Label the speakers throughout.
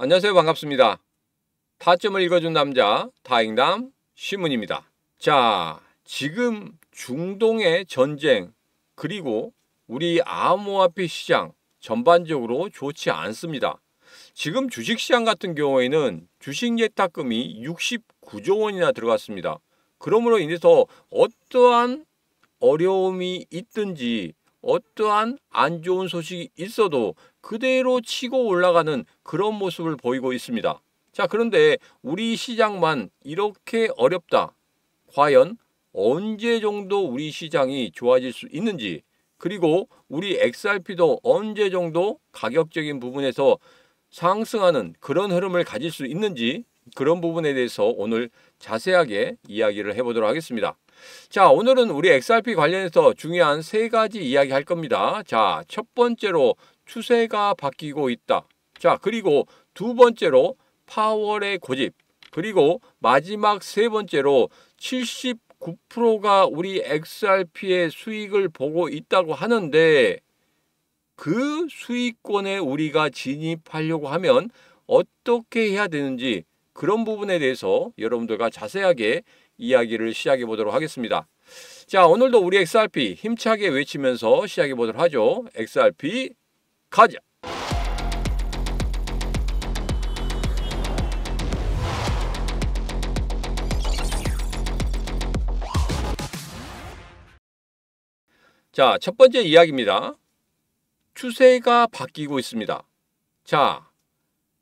Speaker 1: 안녕하세요. 반갑습니다. 타점을 읽어준 남자 다잉담 시문입니다. 자, 지금 중동의 전쟁 그리고 우리 암호화폐 시장 전반적으로 좋지 않습니다. 지금 주식시장 같은 경우에는 주식 예탁금이 69조 원이나 들어갔습니다. 그러므로 인해서 어떠한 어려움이 있든지 어떠한 안 좋은 소식이 있어도 그대로 치고 올라가는 그런 모습을 보이고 있습니다. 자, 그런데 우리 시장만 이렇게 어렵다. 과연 언제 정도 우리 시장이 좋아질 수 있는지, 그리고 우리 XRP도 언제 정도 가격적인 부분에서 상승하는 그런 흐름을 가질 수 있는지, 그런 부분에 대해서 오늘 자세하게 이야기를 해보도록 하겠습니다. 자, 오늘은 우리 XRP 관련해서 중요한 세 가지 이야기 할 겁니다. 자, 첫 번째로 추세가 바뀌고 있다. 자, 그리고 두 번째로 파월의 고집. 그리고 마지막 세 번째로 79%가 우리 XRP의 수익을 보고 있다고 하는데 그 수익권에 우리가 진입하려고 하면 어떻게 해야 되는지 그런 부분에 대해서 여러분들과 자세하게 이야기를 시작해 보도록 하겠습니다. 자, 오늘도 우리 XRP 힘차게 외치면서 시작해 보도록 하죠. XRP 가자! 자, 첫 번째 이야기입니다. 추세가 바뀌고 있습니다. 자,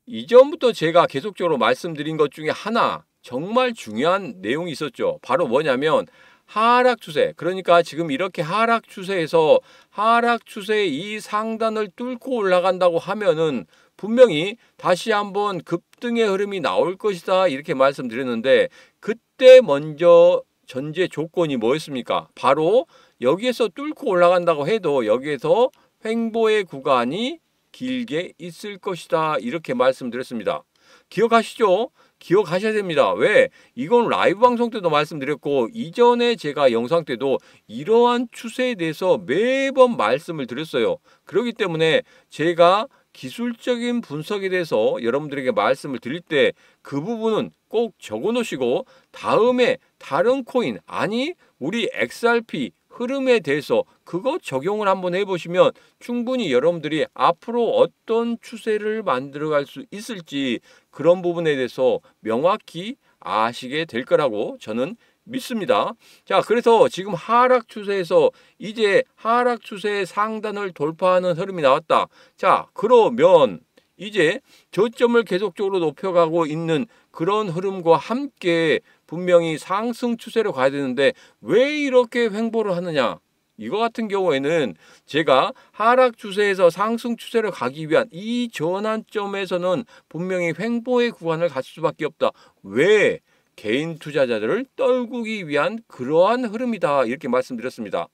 Speaker 1: 이전부터 제가 계속적으로 말씀드린 것 중에 하나 정말 중요한 내용이 있었죠. 바로 뭐냐면 하락 추세. 그러니까 지금 이렇게 하락 추세에서 하락 추세의 이 상단을 뚫고 올라간다고 하면은 분명히 다시 한번 급등의 흐름이 나올 것이다 이렇게 말씀드렸는데 그때 먼저 전제 조건이 뭐였습니까? 바로 여기에서 뚫고 올라간다고 해도 여기에서 횡보의 구간이 길게 있을 것이다 이렇게 말씀드렸습니다. 기억하시죠? 기억하셔야 됩니다. 왜? 이건 라이브 방송 때도 말씀드렸고 이전에 제가 영상 때도 이러한 추세에 대해서 매번 말씀을 드렸어요. 그렇기 때문에 제가 기술적인 분석에 대해서 여러분들에게 말씀을 드릴 때 그 부분은 꼭 적어 놓으시고 다음에 다른 코인 아니 우리 XRP 흐름에 대해서 그거 적용을 한번 해보시면 충분히 여러분들이 앞으로 어떤 추세를 만들어갈 수 있을지 그런 부분에 대해서 명확히 아시게 될 거라고 저는 믿습니다. 자, 그래서 지금 하락 추세에서 이제 하락 추세의 상단을 돌파하는 흐름이 나왔다. 자, 그러면 이제 저점을 계속적으로 높여가고 있는 그런 흐름과 함께 분명히 상승 추세로 가야 되는데 왜 이렇게 횡보를 하느냐? 이거 같은 경우에는 제가 하락 추세에서 상승 추세로 가기 위한 이 전환점에서는 분명히 횡보의 구간을 갈 수밖에 없다. 왜? 개인 투자자들을 떨구기 위한 그러한 흐름이다. 이렇게 말씀드렸습니다.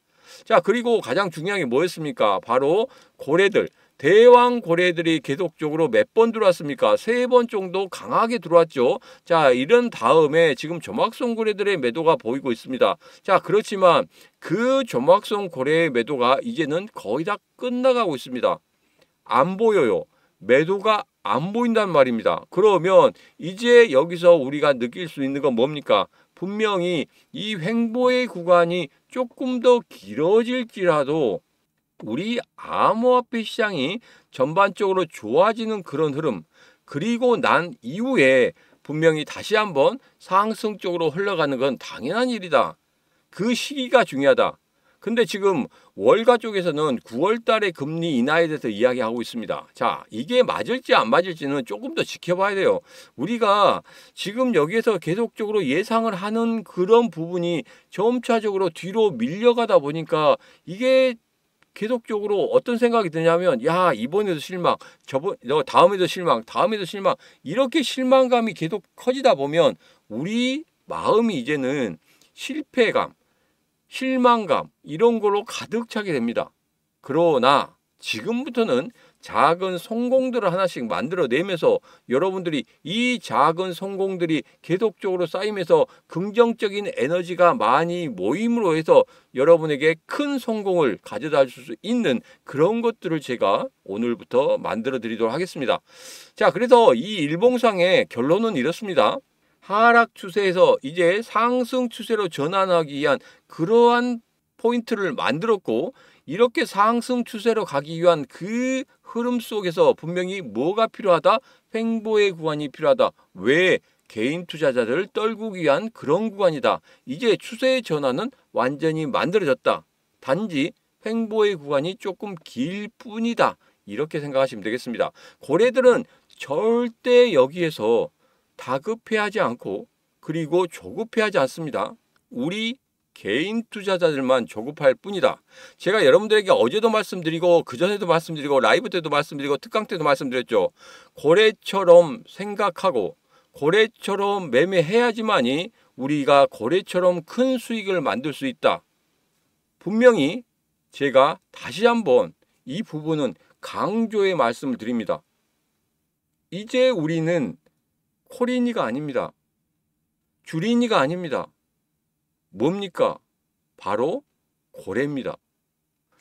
Speaker 1: 자, 그리고 가장 중요한 게 뭐였습니까? 바로 고래들. 대왕 고래들이 계속적으로 몇 번 들어왔습니까? 3번 정도 강하게 들어왔죠. 자, 이런 다음에 지금 조막성 고래들의 매도가 보이고 있습니다. 자, 그렇지만 그 조막성 고래의 매도가 이제는 거의 다 끝나가고 있습니다. 안 보여요. 매도가 안 보인단 말입니다. 그러면 이제 여기서 우리가 느낄 수 있는 건 뭡니까? 분명히 이 횡보의 구간이 조금 더 길어질지라도 우리 암호화폐 시장이 전반적으로 좋아지는 그런 흐름 그리고 난 이후에 분명히 다시 한번 상승 쪽으로 흘러가는 건 당연한 일이다. 그 시기가 중요하다. 근데 지금 월가 쪽에서는 9월 달에 금리 인하에 대해서 이야기하고 있습니다. 자, 이게 맞을지 안 맞을지는 조금 더 지켜봐야 돼요. 우리가 지금 여기에서 계속적으로 예상을 하는 그런 부분이 점차적으로 뒤로 밀려가다 보니까 이게 계속적으로 어떤 생각이 드냐면 야 이번에도 실망 다음에도 실망 다음에도 실망 이렇게 실망감이 계속 커지다 보면 우리 마음이 이제는 실패감 실망감 이런 걸로 가득 차게 됩니다. 그러나 지금부터는 작은 성공들을 하나씩 만들어내면서 여러분들이 이 작은 성공들이 계속적으로 쌓이면서 긍정적인 에너지가 많이 모임으로 해서 여러분에게 큰 성공을 가져다 줄 수 있는 그런 것들을 제가 오늘부터 만들어 드리도록 하겠습니다. 자, 그래서 이 일봉상의 결론은 이렇습니다. 하락 추세에서 이제 상승 추세로 전환하기 위한 그러한 포인트를 만들었고, 이렇게 상승 추세로 가기 위한 그 흐름 속에서 분명히 뭐가 필요하다? 횡보의 구간이 필요하다. 왜? 개인 투자자들을 떨구기 위한 그런 구간이다. 이제 추세의 전환은 완전히 만들어졌다. 단지 횡보의 구간이 조금 길 뿐이다. 이렇게 생각하시면 되겠습니다. 고래들은 절대 여기에서 다급해하지 않고 그리고 조급해하지 않습니다. 우리 개인 투자자들만 조급할 뿐이다. 제가 여러분들에게 어제도 말씀드리고 그전에도 말씀드리고 라이브 때도 말씀드리고 특강 때도 말씀드렸죠. 고래처럼 생각하고 고래처럼 매매해야지만이 우리가 고래처럼 큰 수익을 만들 수 있다. 분명히 제가 다시 한번 이 부분은 강조의 말씀을 드립니다. 이제 우리는 코린이가 아닙니다. 주린이가 아닙니다. 뭡니까? 바로 고래입니다.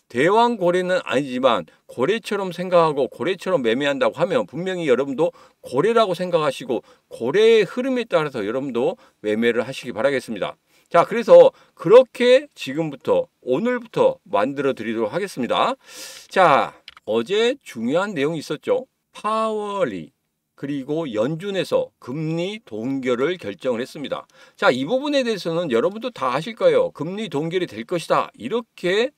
Speaker 1: 대왕 고래는 아니지만 고래처럼 생각하고 고래처럼 매매한다고 하면 분명히 여러분도 고래라고 생각하시고 고래의 흐름에 따라서 여러분도 매매를 하시기 바라겠습니다. 자, 그래서 그렇게 지금부터 오늘부터 만들어 드리도록 하겠습니다. 자, 어제 중요한 내용이 있었죠. 파월이 그리고 연준에서 금리 동결을 결정을 했습니다. 자, 이 부분에 대해서는 여러분도 다 아실 거예요. 금리 동결이 될 것이다. 이렇게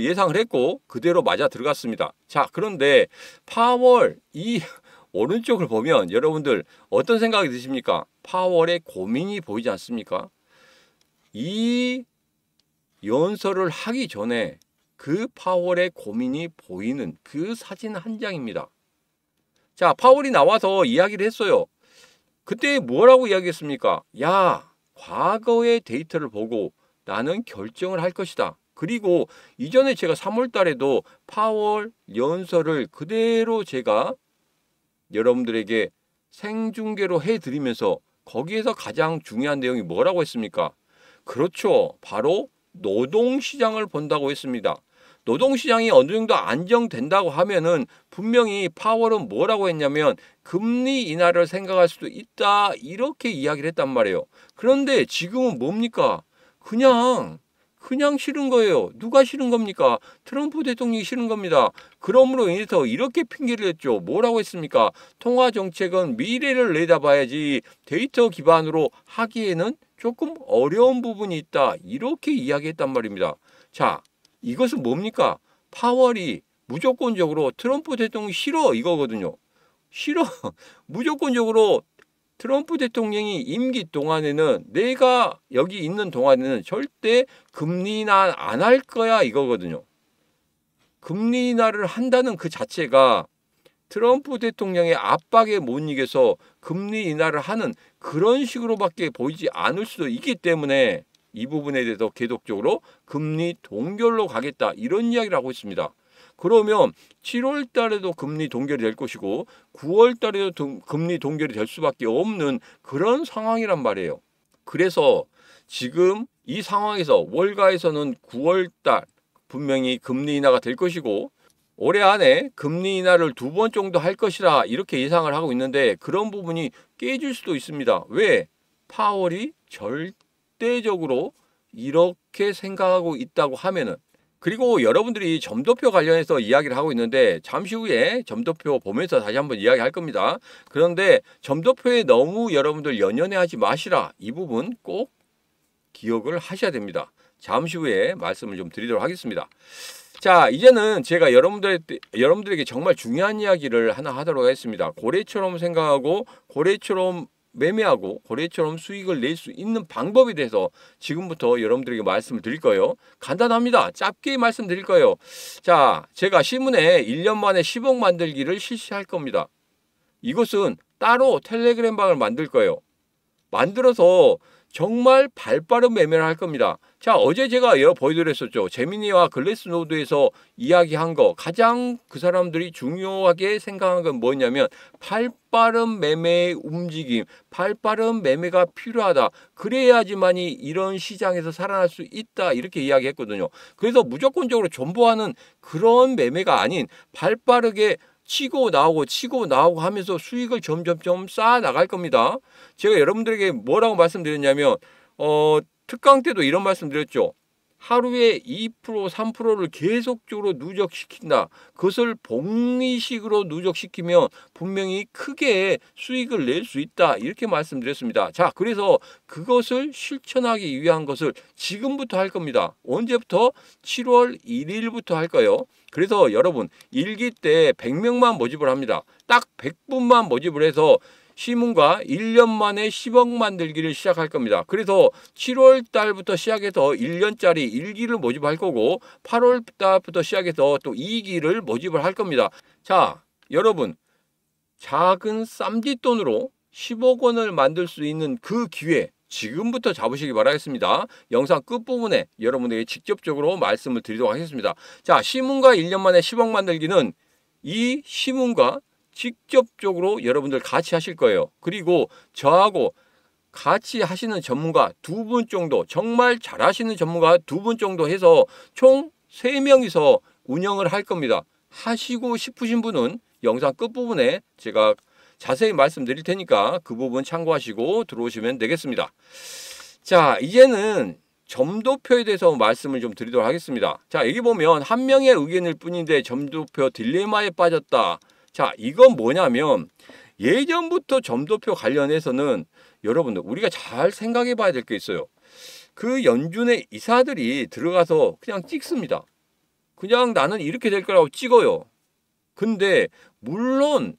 Speaker 1: 예상을 했고 그대로 맞아 들어갔습니다. 자, 그런데 파월 이 오른쪽을 보면 여러분들 어떤 생각이 드십니까? 파월의 고민이 보이지 않습니까? 이 연설을 하기 전에 그 파월의 고민이 보이는 그 사진 한 장입니다. 자, 파월이 나와서 이야기를 했어요. 그때 뭐라고 이야기했습니까? 야, 과거의 데이터를 보고 나는 결정을 할 것이다. 그리고 이전에 제가 3월 달에도 파월 연설을 그대로 제가 여러분들에게 생중계로 해드리면서 거기에서 가장 중요한 내용이 뭐라고 했습니까? 그렇죠. 바로 노동시장을 본다고 했습니다. 노동시장이 어느 정도 안정된다고 하면은 분명히 파월은 뭐라고 했냐면 금리 인하를 생각할 수도 있다. 이렇게 이야기를 했단 말이에요. 그런데 지금은 뭡니까? 그냥 싫은 거예요. 누가 싫은 겁니까? 트럼프 대통령이 싫은 겁니다. 그러므로 인해서 이렇게 핑계를 했죠. 뭐라고 했습니까? 통화 정책은 미래를 내다봐야지 데이터 기반으로 하기에는 조금 어려운 부분이 있다. 이렇게 이야기했단 말입니다. 자, 이것은 뭡니까? 파월이 무조건적으로 트럼프 대통령이 싫어 이거거든요. 싫어. 무조건적으로 트럼프 대통령이 임기 동안에는 내가 여기 있는 동안에는 절대 금리 인하 안 할 거야 이거거든요. 금리 인하를 한다는 그 자체가 트럼프 대통령의 압박에 못 이겨서 금리 인하를 하는 그런 식으로밖에 보이지 않을 수도 있기 때문에 이 부분에 대해서 계속적으로 금리 동결로 가겠다 이런 이야기를 하고 있습니다. 그러면 7월 달에도 금리 동결이 될 것이고 9월 달에도 금리 동결이 될 수밖에 없는 그런 상황이란 말이에요. 그래서 지금 이 상황에서 월가에서는 9월 달 분명히 금리 인하가 될 것이고 올해 안에 금리 인하를 2번 정도 할 것이라 이렇게 예상을 하고 있는데 그런 부분이 깨질 수도 있습니다. 왜? 파월이 절대적으로 이렇게 생각하고 있다고 하면은 그리고 여러분들이 점도표 관련해서 이야기를 하고 있는데 잠시 후에 점도표 보면서 다시 한번 이야기할 겁니다. 그런데 점도표에 너무 여러분들 연연해하지 마시라. 이 부분 꼭 기억을 하셔야 됩니다. 잠시 후에 말씀을 좀 드리도록 하겠습니다. 자, 이제는 제가 여러분들에게 정말 중요한 이야기를 하나 하도록 하겠습니다. 고래처럼 생각하고 고래처럼 매매하고 고래처럼 수익을 낼 수 있는 방법에 대해서 지금부터 여러분들에게 말씀을 드릴 거예요. 간단합니다. 짧게 말씀드릴 거예요. 자, 제가 시문에 1년 만에 10억 만들기를 실시할 겁니다. 이것은 따로 텔레그램 방을 만들 거예요. 만들어서 정말 발빠른 매매를 할 겁니다. 자, 어제 제가 보여드렸었죠. 제미니와 글래스노드에서 이야기한 거, 가장 그 사람들이 중요하게 생각한 건 뭐냐면 발빠른 매매의 움직임, 발빠른 매매가 필요하다. 그래야지만이 이런 시장에서 살아날 수 있다. 이렇게 이야기했거든요. 그래서 무조건적으로 존버하는 그런 매매가 아닌 발빠르게 치고 나오고 하면서 수익을 점점점 쌓아 나갈 겁니다. 제가 여러분들에게 뭐라고 말씀드렸냐면 특강 때도 이런 말씀 드렸죠. 하루에 2%, 3%를 계속적으로 누적시킨다. 그것을 복리식으로 누적시키면 분명히 크게 수익을 낼 수 있다. 이렇게 말씀드렸습니다. 자, 그래서 그것을 실천하기 위한 것을 지금부터 할 겁니다. 언제부터? 7월 1일부터 할 거예요. 그래서 여러분 일기 때 100명만 모집을 합니다. 딱 100분만 모집을 해서 시문과 1년 만에 10억 만들기를 시작할 겁니다. 그래서 7월 달부터 시작해서 1년짜리 1기를 모집할 거고 8월 달부터 시작해서 또 2기를 모집을 할 겁니다. 자, 여러분 작은 쌈짓돈으로 10억 원을 만들 수 있는 그 기회 지금부터 잡으시기 바라겠습니다. 영상 끝부분에 여러분에게 직접적으로 말씀을 드리도록 하겠습니다. 자, 시문과 1년 만에 10억 만들기는 이 시문과 직접적으로 여러분들 같이 하실 거예요. 그리고 저하고 같이 하시는 전문가 2분 정도, 정말 잘하시는 전문가 2분 정도 해서 총 3명이서 운영을 할 겁니다. 하시고 싶으신 분은 영상 끝부분에 제가 자세히 말씀드릴 테니까 그 부분 참고하시고 들어오시면 되겠습니다. 자, 이제는 점도표에 대해서 말씀을 좀 드리도록 하겠습니다. 자, 여기 보면 한 명의 의견일 뿐인데 점도표 딜레마에 빠졌다. 자, 이건 뭐냐면 예전부터 점도표 관련해서는 여러분들 우리가 잘 생각해 봐야 될 게 있어요. 그 연준의 이사들이 들어가서 그냥 찍습니다. 그냥 나는 이렇게 될 거라고 찍어요. 근데 물론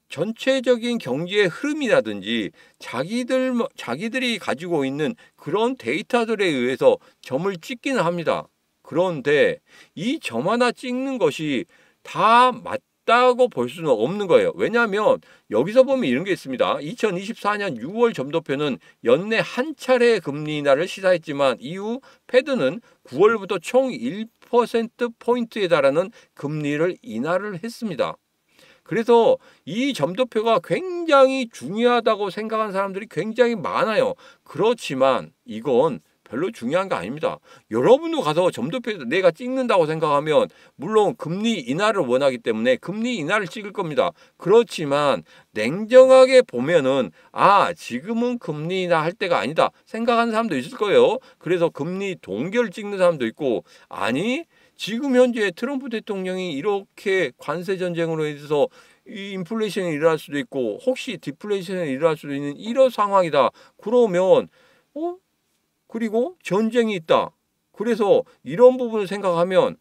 Speaker 1: 전체적인 경제의 흐름이라든지 자기들이 가지고 있는 그런 데이터들에 의해서 점을 찍기는 합니다. 그런데 이 점 하나 찍는 것이 다 맞다고 볼 수는 없는 거예요. 왜냐하면 여기서 보면 이런 게 있습니다. 2024년 6월 점도표는 연내 한 차례 금리 인하를 시사했지만 이후 패드는 9월부터 총 1%포인트에 달하는 금리를 인하를 했습니다. 그래서 이 점도표가 굉장히 중요하다고 생각하는 사람들이 굉장히 많아요. 그렇지만 이건 별로 중요한 게 아닙니다. 여러분도 가서 점도표에서 내가 찍는다고 생각하면 물론 금리 인하를 원하기 때문에 금리 인하를 찍을 겁니다. 그렇지만 냉정하게 보면은 지금은 금리 인하 할 때가 아니다 생각하는 사람도 있을 거예요. 그래서 금리 동결 찍는 사람도 있고 아니 지금 현재 트럼프 대통령이 이렇게 관세 전쟁으로 인해서 이 인플레이션이 일어날 수도 있고 혹시 디플레이션이 일어날 수도 있는 이런 상황이다. 그러면 그리고 전쟁이 있다. 그래서 이런 부분을 생각하면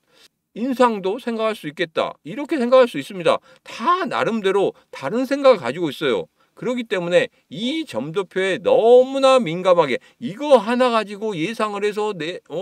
Speaker 1: 인상도 생각할 수 있겠다. 이렇게 생각할 수 있습니다. 다 나름대로 다른 생각을 가지고 있어요. 그렇기 때문에 이 점도표에 너무나 민감하게 이거 하나 가지고 예상을 해서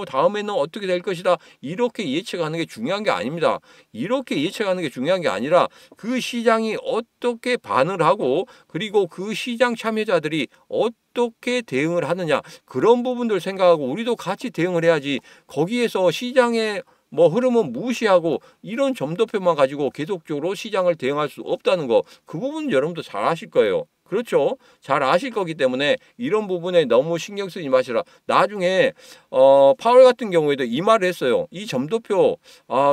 Speaker 1: 다음에는 어떻게 될 것이다. 이렇게 예측하는 게 중요한 게 아닙니다. 이렇게 예측하는 게 중요한 게 아니라 그 시장이 어떻게 반응을 하고 그리고 그 시장 참여자들이 어떻게 대응을 하느냐. 그런 부분들 생각하고 우리도 같이 대응을 해야지 거기에서 시장의 흐름은 무시하고 이런 점도표만 가지고 계속적으로 시장을 대응할 수 없다는 거 그 부분 여러분도 잘 아실 거예요. 그렇죠? 잘 아실 거기 때문에 이런 부분에 너무 신경 쓰지 마시라. 나중에 파월 같은 경우에도 이 말을 했어요. 이 점도표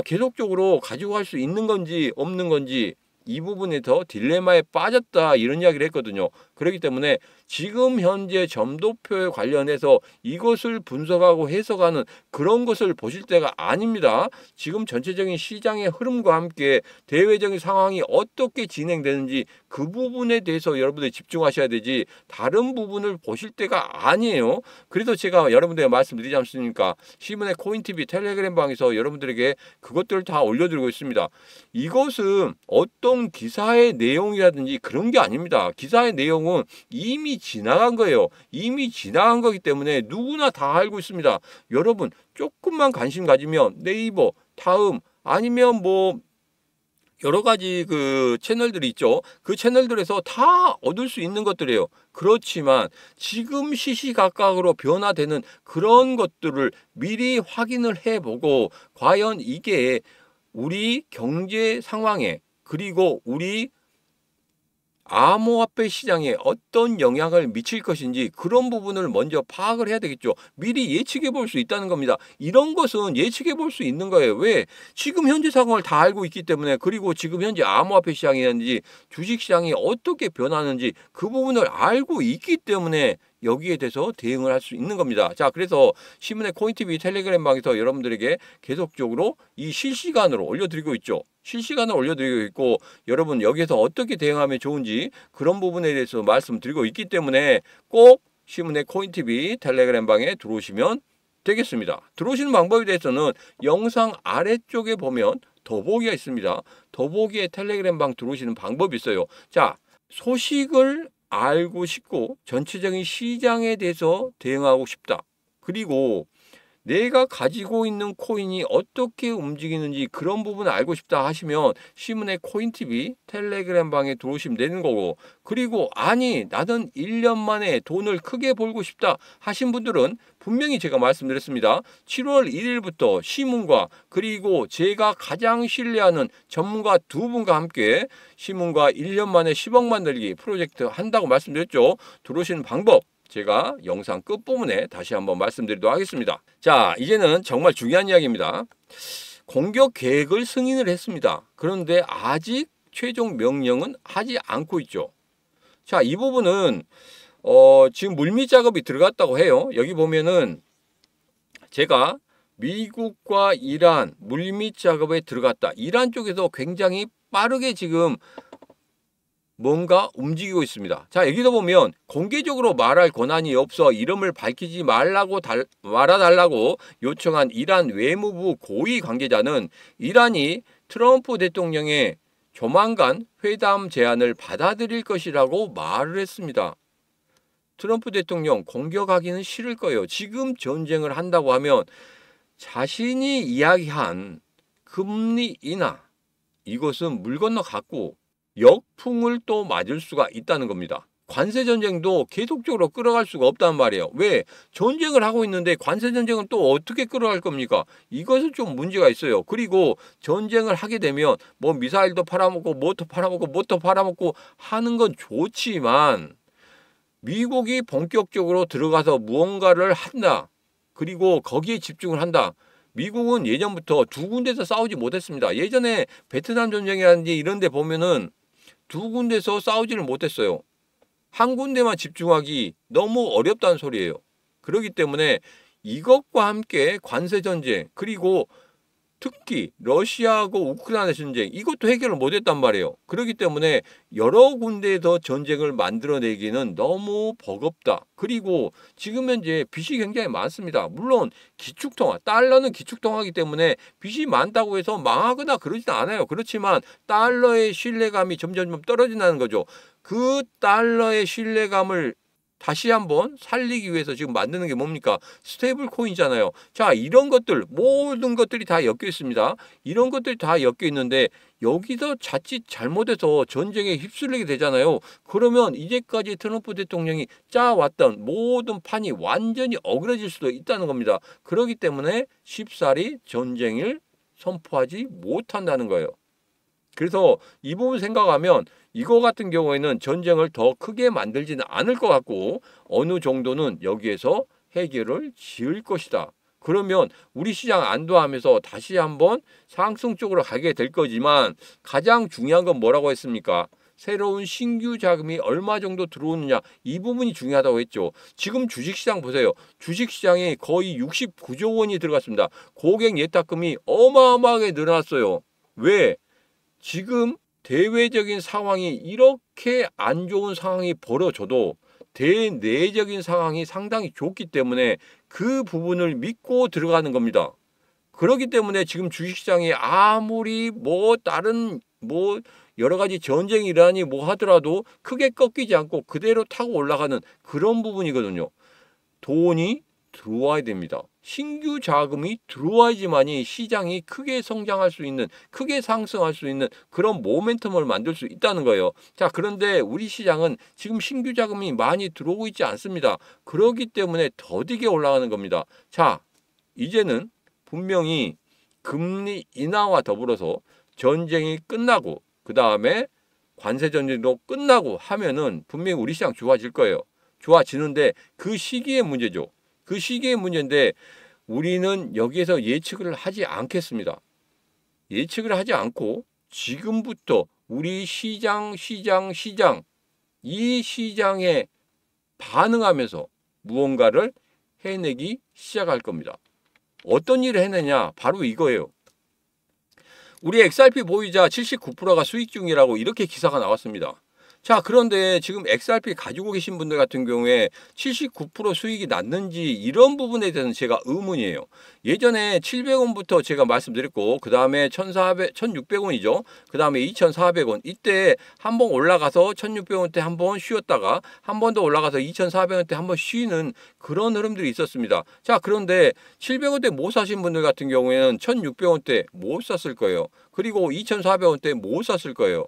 Speaker 1: 계속적으로 가지고 갈 수 있는 건지 없는 건지 이 부분에 더 딜레마에 빠졌다 이런 이야기를 했거든요. 그렇기 때문에 지금 현재 점도표에 관련해서 이것을 분석하고 해석하는 그런 것을 보실 때가 아닙니다. 지금 전체적인 시장의 흐름과 함께 대외적인 상황이 어떻게 진행되는지 그 부분에 대해서 여러분들이 집중하셔야 되지 다른 부분을 보실 때가 아니에요. 그래서 제가 여러분들에게 말씀드리지 않습니까? 시문의 코인TV 텔레그램 방에서 여러분들에게 그것들을 다 올려드리고 있습니다. 이것은 어떤 기사의 내용이라든지 그런 게 아닙니다. 기사의 내용은 이미 지나간 거예요. 이미 지나간 거기 때문에 누구나 다 알고 있습니다. 여러분 조금만 관심 가지면 네이버, 다음 아니면 여러 가지 그 채널들이 있죠. 그 채널들에서 다 얻을 수 있는 것들이에요. 그렇지만 지금 시시각각으로 변화되는 그런 것들을 미리 확인을 해보고 과연 이게 우리 경제 상황에 그리고 우리 암호화폐 시장에 어떤 영향을 미칠 것인지 그런 부분을 먼저 파악을 해야 되겠죠. 미리 예측해 볼 수 있다는 겁니다. 이런 것은 예측해 볼 수 있는 거예요. 왜? 지금 현재 상황을 다 알고 있기 때문에 그리고 지금 현재 암호화폐 시장이든지 주식시장이 어떻게 변하는지 그 부분을 알고 있기 때문에 여기에 대해서 대응을 할 수 있는 겁니다. 자, 그래서 신문의 코인TV 텔레그램 방에서 여러분들에게 계속적으로 이 실시간으로 올려드리고 있죠. 실시간으로 올려드리고 있고 여러분 여기에서 어떻게 대응하면 좋은지 그런 부분에 대해서 말씀드리고 있기 때문에 꼭 신문의 코인TV 텔레그램 방에 들어오시면 되겠습니다. 들어오시는 방법에 대해서는 영상 아래쪽에 보면 더보기가 있습니다. 더보기에 텔레그램 방 들어오시는 방법이 있어요. 자, 소식을 알고 싶고 전체적인 시장에 대해서 대응하고 싶다. 그리고 내가 가지고 있는 코인이 어떻게 움직이는지 그런 부분을 알고 싶다 하시면 신문의 코인TV 텔레그램 방에 들어오시면 되는 거고 그리고 아니 나는 1년 만에 돈을 크게 벌고 싶다 하신 분들은 분명히 제가 말씀드렸습니다. 7월 1일부터 신문과 그리고 제가 가장 신뢰하는 전문가 두 분과 함께 신문과 1년 만에 10억 만들기 프로젝트 한다고 말씀드렸죠. 들어오시는 방법 제가 영상 끝부분에 다시 한번 말씀드리도록 하겠습니다. 자, 이제는 정말 중요한 이야기입니다. 공격 계획을 승인을 했습니다. 그런데 아직 최종 명령은 하지 않고 있죠. 자, 이 부분은 지금 물밑 작업이 들어갔다고 해요. 여기 보면은 제가 미국과 이란 물밑 작업에 들어갔다. 이란 쪽에서 굉장히 빠르게 지금 뭔가 움직이고 있습니다. 자, 여기도 보면 공개적으로 말할 권한이 없어 이름을 밝히지 말아달라고 요청한 이란 외무부 고위 관계자는 이란이 트럼프 대통령의 조만간 회담 제안을 받아들일 것이라고 말을 했습니다. 트럼프 대통령 공격하기는 싫을 거예요. 지금 전쟁을 한다고 하면 자신이 이야기한 금리 인하 이것은 물 건너 갔고 역풍을 또 맞을 수가 있다는 겁니다. 관세 전쟁도 계속적으로 끌어갈 수가 없단 말이에요. 왜? 전쟁을 하고 있는데 관세 전쟁은 또 어떻게 끌어갈 겁니까? 이것은 좀 문제가 있어요. 그리고 전쟁을 하게 되면 뭐 미사일도 팔아먹고 뭐도 팔아먹고 뭐도 팔아먹고 하는 건 좋지만 미국이 본격적으로 들어가서 무언가를 한다. 그리고 거기에 집중을 한다. 미국은 예전부터 두 군데서 싸우지 못했습니다. 예전에 베트남 전쟁이라든지 이런 데 보면은 두 군데서 싸우지를 못했어요. 한 군데만 집중하기 너무 어렵다는 소리예요. 그렇기 때문에 이것과 함께 관세 전쟁 그리고 특히 러시아하고 우크라이나 전쟁 이것도 해결을 못했단 말이에요. 그렇기 때문에 여러 군데에서 전쟁을 만들어내기는 너무 버겁다. 그리고 지금 현재 빚이 굉장히 많습니다. 물론 기축통화, 달러는 기축통화이기 때문에 빚이 많다고 해서 망하거나 그러지는 않아요. 그렇지만 달러의 신뢰감이 점점 떨어진다는 거죠. 그 달러의 신뢰감을 다시 한번 살리기 위해서 지금 만드는 게 뭡니까? 스테이블 코인이잖아요. 자, 이런 것들 모든 것들이 다 엮여 있습니다. 이런 것들이 다 엮여 있는데 여기서 자칫 잘못해서 전쟁에 휩쓸리게 되잖아요. 그러면 이제까지 트럼프 대통령이 짜왔던 모든 판이 완전히 어그러질 수도 있다는 겁니다. 그렇기 때문에 쉽사리 전쟁을 선포하지 못한다는 거예요. 그래서 이 부분 생각하면 이거 같은 경우에는 전쟁을 더 크게 만들지는 않을 것 같고 어느 정도는 여기에서 해결을 지을 것이다. 그러면 우리 시장 안도하면서 다시 한번 상승 쪽으로 가게 될 거지만 가장 중요한 건 뭐라고 했습니까? 새로운 신규 자금이 얼마 정도 들어오느냐 이 부분이 중요하다고 했죠. 지금 주식시장 보세요. 주식시장에 거의 69조 원이 들어갔습니다. 고객 예탁금이 어마어마하게 늘어났어요. 왜? 지금 대외적인 상황이 이렇게 안 좋은 상황이 벌어져도 대내적인 상황이 상당히 좋기 때문에 그 부분을 믿고 들어가는 겁니다. 그렇기 때문에 지금 주식시장이 아무리 다른 여러 가지 전쟁이 일어나니 하더라도 크게 꺾이지 않고 그대로 타고 올라가는 그런 부분이거든요. 돈이 들어와야 됩니다. 신규 자금이 들어와야지만이 시장이 크게 성장할 수 있는, 크게 상승할 수 있는 그런 모멘텀을 만들 수 있다는 거예요. 자, 그런데 우리 시장은 지금 신규 자금이 많이 들어오고 있지 않습니다. 그렇기 때문에 더디게 올라가는 겁니다. 자, 이제는 분명히 금리 인하와 더불어서 전쟁이 끝나고 그 다음에 관세 전쟁도 끝나고 하면은 분명히 우리 시장 좋아질 거예요. 좋아지는데 그 시기의 문제죠. 그 시기의 문제인데 우리는 여기에서 예측을 하지 않겠습니다. 예측을 하지 않고 지금부터 우리 시장 이 시장에 반응하면서 무언가를 해내기 시작할 겁니다. 어떤 일을 해내냐? 바로 이거예요. 우리 XRP 보유자 79%가 수익 중이라고 이렇게 기사가 나왔습니다. 자, 그런데 지금 XRP 가지고 계신 분들 같은 경우에 79% 수익이 났는지 이런 부분에 대해서는 제가 의문이에요. 예전에 700원부터 제가 말씀드렸고 그 다음에 1600원이죠. 그 다음에 2400원 이때 한번 올라가서 1600원대 한번 쉬었다가 한 번 더 올라가서 2400원대 한번 쉬는 그런 흐름들이 있었습니다. 자, 그런데 700원대 못 사신 분들 같은 경우에는 1600원대 못 샀을 거예요. 그리고 2400원대 못 샀을 거예요.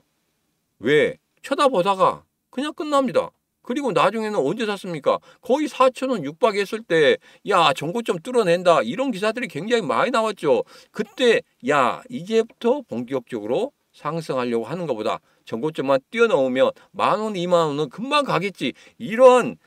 Speaker 1: 왜? 쳐다보다가 그냥 끝납니다. 그리고 나중에는 언제 샀습니까? 거의 4,000원 육박했을 때 야, 정고점 뚫어낸다 이런 기사들이 굉장히 많이 나왔죠. 그때 야, 이제부터 본격적으로 상승하려고 하는 것보다 정고점만 뛰어넘으면 10,000원, 20,000원은 금방 가겠지. 이런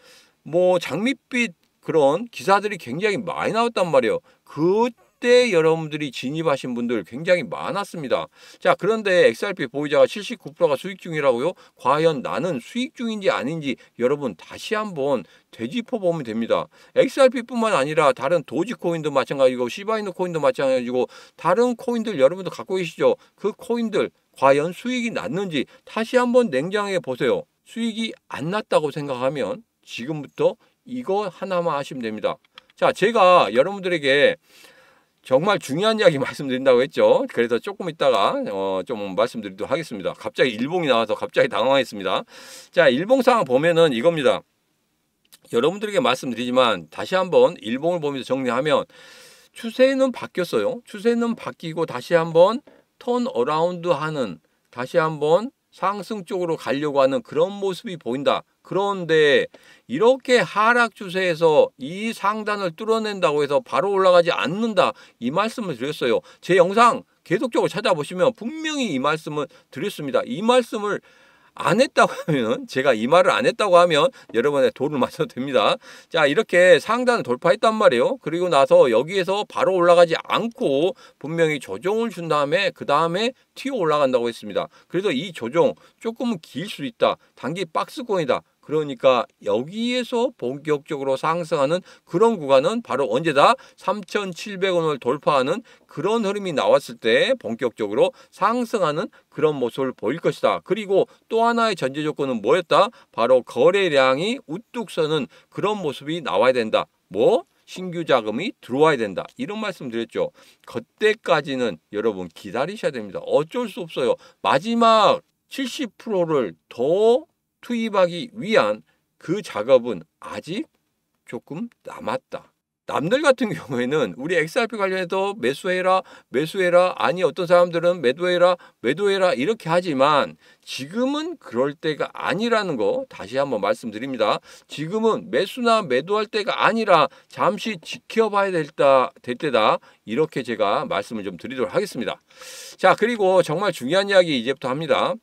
Speaker 1: 뭐 장밋빛 그런 기사들이 굉장히 많이 나왔단 말이에요. 그때 여러분들이 진입하신 분들 굉장히 많았습니다. 자, 그런데 XRP 보유자가 79%가 수익 중이라고요? 과연 나는 수익 중인지 아닌지 여러분 다시 한번 되짚어 보면 됩니다. XRP뿐만 아니라 다른 도지코인도 마찬가지고 시바이누 코인도 마찬가지고 다른 코인들 여러분도 갖고 계시죠? 그 코인들 과연 수익이 났는지 다시 한번 냉정하게 보세요. 수익이 안 났다고 생각하면 지금부터 이거 하나만 하시면 됩니다. 자, 제가 여러분들에게 정말 중요한 이야기 말씀드린다고 했죠. 그래서 조금 있다가 좀 말씀드리도록 하겠습니다. 갑자기 일봉이 나와서 갑자기 당황했습니다. 자, 일봉 상황 보면은 이겁니다. 여러분들에게 말씀드리지만 다시 한번 일봉을 보면서 정리하면 추세는 바뀌었어요. 추세는 바뀌고 다시 한번 턴 어라운드 하는, 다시 한번 상승 쪽으로 가려고 하는 그런 모습이 보인다. 그런데 이렇게 하락 추세에서 이 상단을 뚫어낸다고 해서 바로 올라가지 않는다. 이 말씀을 드렸어요. 제 영상 계속적으로 찾아보시면 분명히 이 말씀을 드렸습니다. 이 말씀을 안 했다고 하면, 제가 이 말을 안 했다고 하면 여러분의 도를 맞춰도 됩니다. 자, 이렇게 상단을 돌파했단 말이에요. 그리고 나서 여기에서 바로 올라가지 않고 분명히 조정을 준 다음에 그 다음에 튀어 올라간다고 했습니다. 그래서 이 조정 조금은 길 수 있다. 단기 박스권이다. 그러니까 여기에서 본격적으로 상승하는 그런 구간은 바로 언제다? 3,700원을 돌파하는 그런 흐름이 나왔을 때 본격적으로 상승하는 그런 모습을 보일 것이다. 그리고 또 하나의 전제 조건은 뭐였다? 바로 거래량이 우뚝 서는 그런 모습이 나와야 된다. 뭐? 신규 자금이 들어와야 된다. 이런 말씀 드렸죠. 그때까지는 여러분 기다리셔야 됩니다. 어쩔 수 없어요. 마지막 70%를 더 투입하기 위한 그 작업은 아직 조금 남았다. 남들 같은 경우에는 우리 XRP 관련해서 매수해라, 아니 어떤 사람들은 매도해라 이렇게 하지만 지금은 그럴 때가 아니라는 거 다시 한번 말씀드립니다. 지금은 매수나 매도할 때가 아니라 잠시 지켜봐야 될 때다. 이렇게 제가 말씀을 좀 드리도록 하겠습니다. 자, 그리고 정말 중요한 이야기 이제부터 합니다.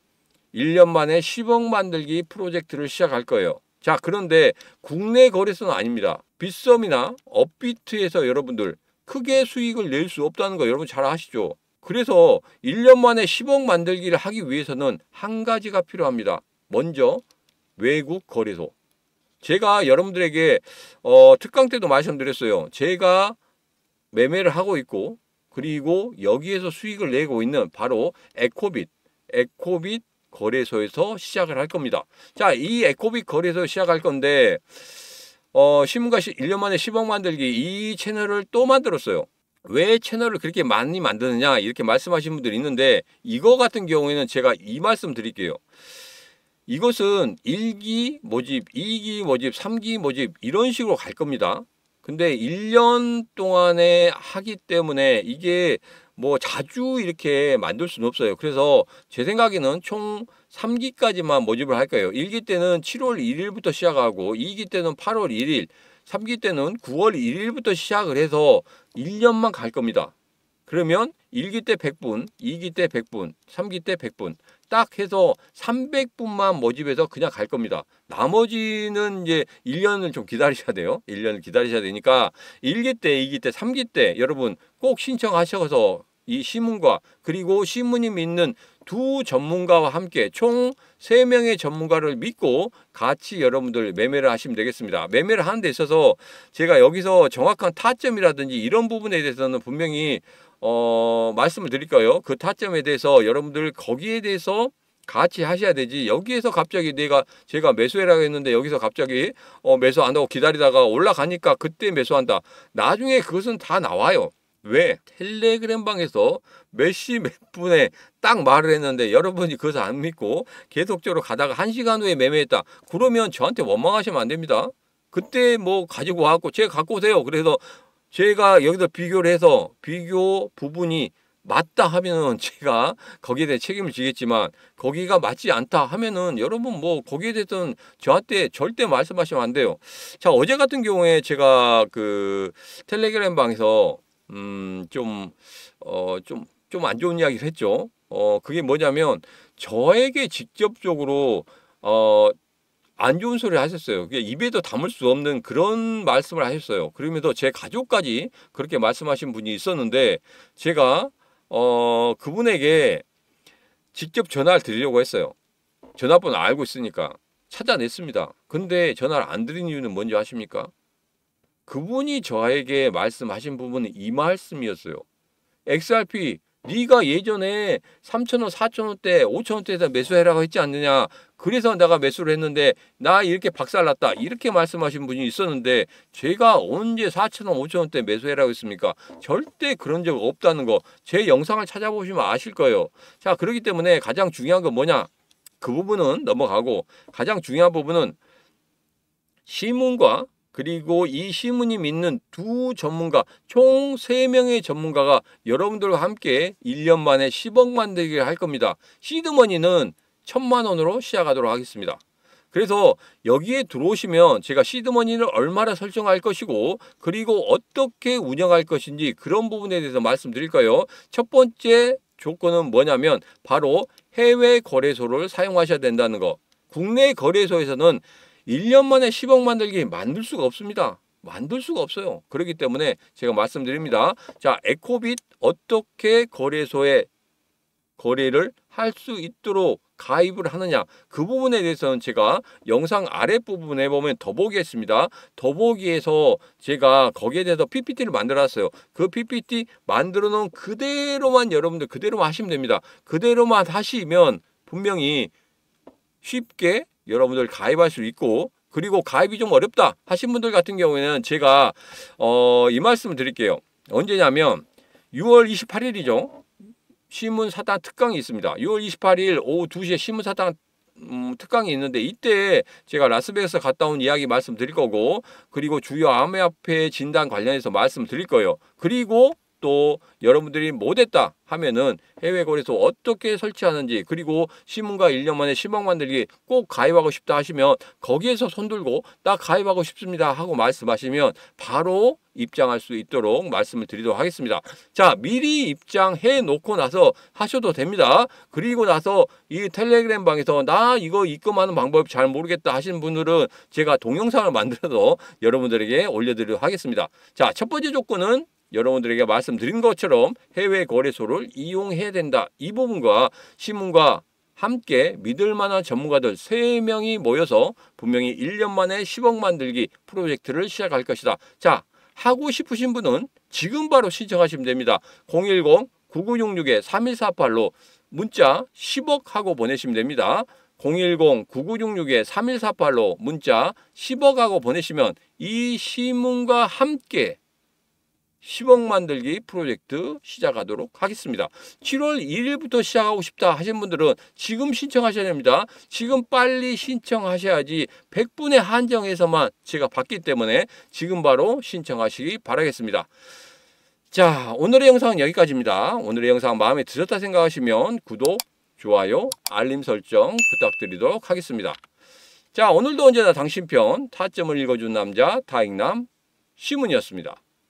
Speaker 1: 1년 만에 10억 만들기 프로젝트를 시작할 거예요. 자, 그런데 국내 거래소는 아닙니다. 빗썸이나 업비트에서 여러분들 크게 수익을 낼 수 없다는 거 여러분 잘 아시죠? 그래서 1년 만에 10억 만들기를 하기 위해서는 한 가지가 필요합니다. 먼저 외국 거래소. 제가 여러분들에게 특강 때도 말씀드렸어요. 제가 매매를 하고 있고 그리고 여기에서 수익을 내고 있는 바로 에코빗 거래소에서 시작을 할 겁니다. 자, 이 에코빗 거래소 시작할 건데 신문가시 1년 만에 10억 만들기 이 채널을 또 만들었어요. 왜 채널을 그렇게 많이 만드느냐 이렇게 말씀하시는 분들이 있는데 이거 같은 경우에는 제가 이 말씀 드릴게요. 이것은 1기 모집, 2기 모집, 3기 모집 이런 식으로 갈 겁니다. 근데 1년 동안에 하기 때문에 이게 뭐 자주 이렇게 만들 수는 없어요. 그래서 제 생각에는 총 3기까지만 모집을 할 거예요. 1기 때는 7월 1일부터 시작하고 2기 때는 8월 1일, 3기 때는 9월 1일부터 시작을 해서 1년만 갈 겁니다. 그러면 1기 때 100분, 2기 때 100분, 3기 때 100분 딱 해서 300분만 모집해서 그냥 갈 겁니다. 나머지는 이제 1년을 좀 기다리셔야 돼요. 1년을 기다리셔야 되니까 1기 때, 2기 때, 3기 때 여러분 꼭 신청하셔서 이 시문과 그리고 시문이 믿는 두 전문가와 함께 총 3명의 전문가를 믿고 같이 여러분들 매매를 하시면 되겠습니다. 매매를 하는 데 있어서 제가 여기서 정확한 타점이라든지 이런 부분에 대해서는 분명히 말씀을 드릴까요? 그 타점에 대해서 여러분들 거기에 대해서 같이 하셔야 되지. 여기에서 갑자기 제가 매수해라고 했는데 여기서 갑자기 매수 안 하고 기다리다가 올라가니까 그때 매수한다. 나중에 그것은 다 나와요. 왜? 텔레그램 방에서 몇 시 몇 분에 딱 말을 했는데 여러분이 그것을 안 믿고 계속적으로 가다가 1시간 후에 매매했다. 그러면 저한테 원망하시면 안 됩니다. 그때 뭐 가지고 와갖고 제가 갖고 오세요. 그래서 제가 여기서 비교를 해서 비교 부분이 맞다 하면은 제가 거기에 대해 책임을 지겠지만 거기가 맞지 않다 하면은 여러분 뭐 거기에 대해서는 저한테 절대 말씀하시면 안 돼요. 자, 어제 같은 경우에 제가 그 텔레그램 방에서 좀 안 좋은 이야기를 했죠. 그게 뭐냐면 저에게 직접적으로 안 좋은 소리를 하셨어요. 입에도 담을 수 없는 그런 말씀을 하셨어요. 그러면서 제 가족까지 그렇게 말씀하신 분이 있었는데 제가 그분에게 직접 전화를 드리려고 했어요. 전화번호 알고 있으니까 찾아냈습니다. 근데 전화를 안 드린 이유는 뭔지 아십니까? 그분이 저에게 말씀하신 부분은 이 말씀이었어요. XRP 네가 예전에 3,000원, 4,000원대, 5,000원대에다 매수해라고 했지 않느냐. 그래서 내가 매수를 했는데 나 이렇게 박살났다. 이렇게 말씀하신 분이 있었는데 제가 언제 4,000원, 5,000원대 매수해라고 했습니까? 절대 그런 적 없다는 거. 제 영상을 찾아보시면 아실 거예요. 자, 그렇기 때문에 가장 중요한 건 뭐냐? 그 부분은 넘어가고 가장 중요한 부분은 시문과 그리고 이 시문이 믿는 두 전문가, 총 3명의 전문가가 여러분들과 함께 1년 만에 10억 만들기를 할 겁니다. 시드머니는 1,000만 원으로 시작하도록 하겠습니다. 그래서 여기에 들어오시면 제가 시드머니를 얼마나 설정할 것이고 그리고 어떻게 운영할 것인지 그런 부분에 대해서 말씀드릴까요? 첫 번째 조건은 뭐냐면 바로 해외 거래소를 사용하셔야 된다는 거. 국내 거래소에서는 1년 만에 10억 만들 수가 없습니다. 만들 수가 없어요. 그렇기 때문에 제가 말씀드립니다. 자, 에코빗 어떻게 거래소에 거래를 할 수 있도록 가입을 하느냐, 그 부분에 대해서는 제가 영상 아랫부분에 보면 더보기했습니다. 더보기에서 제가 거기에 대해서 PPT를 만들었어요. 그 PPT 만들어 놓은 그대로만 여러분들 그대로만 하시면 됩니다. 그대로만 하시면 분명히 쉽게 여러분들 가입할 수 있고, 그리고 가입이 좀 어렵다 하신 분들 같은 경우에는 제가 이 말씀을 드릴게요. 언제냐면 6월 28일이죠. 신문사당 특강이 있습니다. 6월 28일 오후 2시에 신문사당 특강이 있는데 이때 제가 라스베가스 갔다 온 이야기 말씀드릴 거고, 그리고 주요 암호화폐 진단 관련해서 말씀드릴 거예요. 그리고 또 여러분들이 못했다 하면은 해외 거래소 어떻게 설치하는지, 그리고 시문과 1년 만에 10억 만들기 꼭 가입하고 싶다 하시면 거기에서 손들고 나 가입하고 싶습니다 하고 말씀하시면 바로 입장할 수 있도록 말씀을 드리도록 하겠습니다. 자, 미리 입장해 놓고 나서 하셔도 됩니다. 그리고 나서 이 텔레그램 방에서 나 이거 입금하는 방법 잘 모르겠다 하시는 분들은 제가 동영상을 만들어서 여러분들에게 올려드리도록 하겠습니다. 자, 첫 번째 조건은 여러분들에게 말씀드린 것처럼 해외 거래소를 이용해야 된다. 이 부분과 신문과 함께 믿을 만한 전문가들 3명이 모여서 분명히 1년 만에 10억 만들기 프로젝트를 시작할 것이다. 자, 하고 싶으신 분은 지금 바로 신청하시면 됩니다. 010-9966-3148로 문자 10억 하고 보내시면 됩니다. 010-9966-3148로 문자 10억 하고 보내시면 이 시문과 함께 10억 만들기 프로젝트 시작하도록 하겠습니다. 7월 1일부터 시작하고 싶다 하신 분들은 지금 신청하셔야 됩니다. 지금 빨리 신청하셔야지 100분의 한정에서만 제가 받기 때문에 지금 바로 신청하시기 바라겠습니다. 자, 오늘의 영상은 여기까지입니다. 오늘의 영상 마음에 드셨다 생각하시면 구독, 좋아요, 알림 설정 부탁드리도록 하겠습니다. 자, 오늘도 언제나 당신 편 타점을 읽어준 남자 타익남 시문이었습니다.